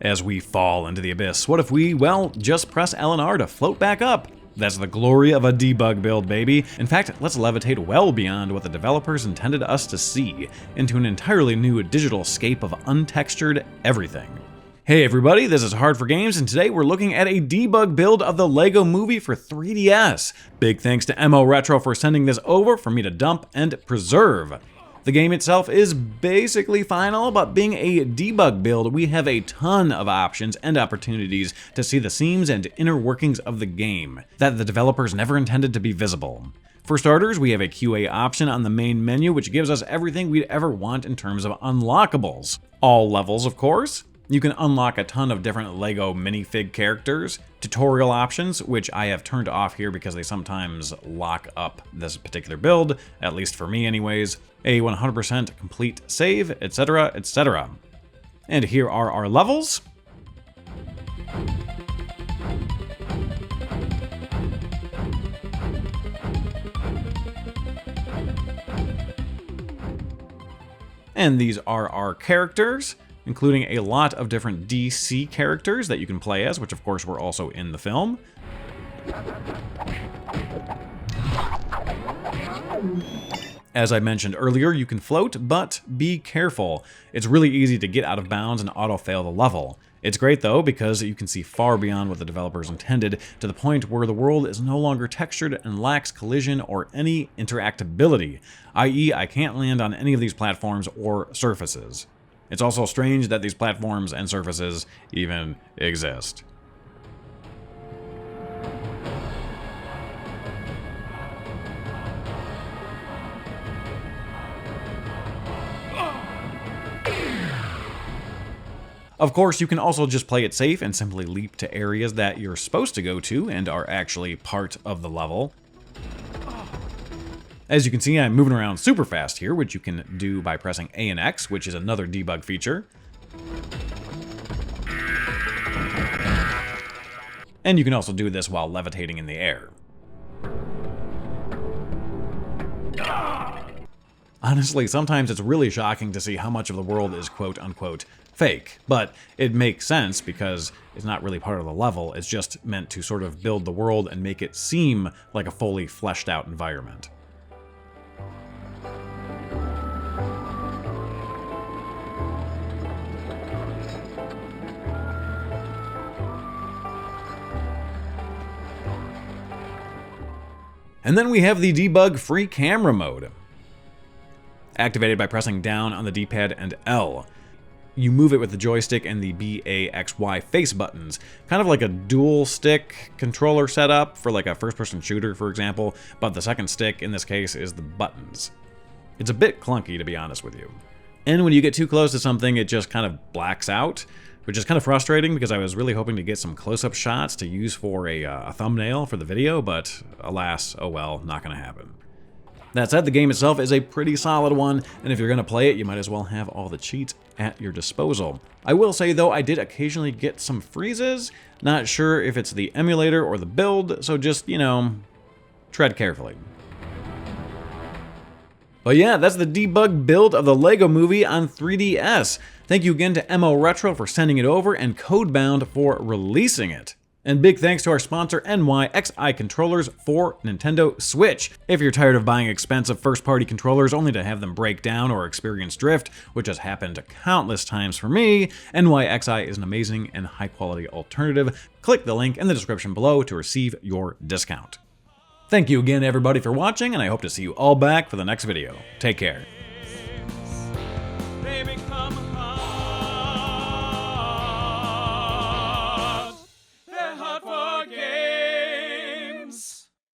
as we fall into the abyss. What if we, well, just press L and R to float back up? That's the glory of a debug build, baby. In fact, let's levitate well beyond what the developers intended us to see, into an entirely new digital scape of untextured everything. Hey everybody, this is Hard4Games, and today we're looking at a debug build of the LEGO Movie for 3DS. Big thanks to MORetro for sending this over for me to dump and preserve. The game itself is basically final, but being a debug build, we have a ton of options and opportunities to see the seams and inner workings of the game that the developers never intended to be visible. For starters, we have a QA option on the main menu, which gives us everything we'd ever want in terms of unlockables. All levels, of course. You can unlock a ton of different LEGO minifig characters, tutorial options, which I have turned off here because they sometimes lock up this particular build, at least for me anyways, a 100% complete save, etc., etc. And here are our levels. And these are our characters, including a lot of different DC characters that you can play as, which of course were also in the film. As I mentioned earlier, you can float, but be careful. It's really easy to get out of bounds and auto-fail the level. It's great though, because you can see far beyond what the developers intended, to the point where the world is no longer textured and lacks collision or any interactability, i.e. I can't land on any of these platforms or surfaces. It's also strange that these platforms and surfaces even exist. Of course, you can also just play it safe and simply leap to areas that you're supposed to go to and are actually part of the level. As you can see, I'm moving around super fast here, which you can do by pressing A and X, which is another debug feature. And you can also do this while levitating in the air. Honestly, sometimes it's really shocking to see how much of the world is quote-unquote fake, but it makes sense because it's not really part of the level, it's just meant to sort of build the world and make it seem like a fully fleshed out environment. And then we have the debug free camera mode, activated by pressing down on the D-pad and L. You move it with the joystick and the B, A, X, Y face buttons, kind of like a dual stick controller setup for like a first-person shooter, for example, but the second stick in this case is the buttons. It's a bit clunky, to be honest with you. And when you get too close to something, it just kind of blacks out, which is kind of frustrating because I was really hoping to get some close-up shots to use for a thumbnail for the video, but alas, oh well, not gonna happen. That said, the game itself is a pretty solid one, and if you're gonna play it, you might as well have all the cheats at your disposal. I will say though, I did occasionally get some freezes, not sure if it's the emulator or the build, so just, you know, tread carefully. But yeah, that's the debug build of the LEGO Movie on 3DS. Thank you again to MORetro for sending it over and Codebound for releasing it. And big thanks to our sponsor NYXI Controllers for Nintendo Switch. If you're tired of buying expensive first-party controllers only to have them break down or experience drift, which has happened countless times for me, NYXI is an amazing and high-quality alternative. Click the link in the description below to receive your discount. Thank you again everybody for watching, and I hope to see you all back for the next video. Take care.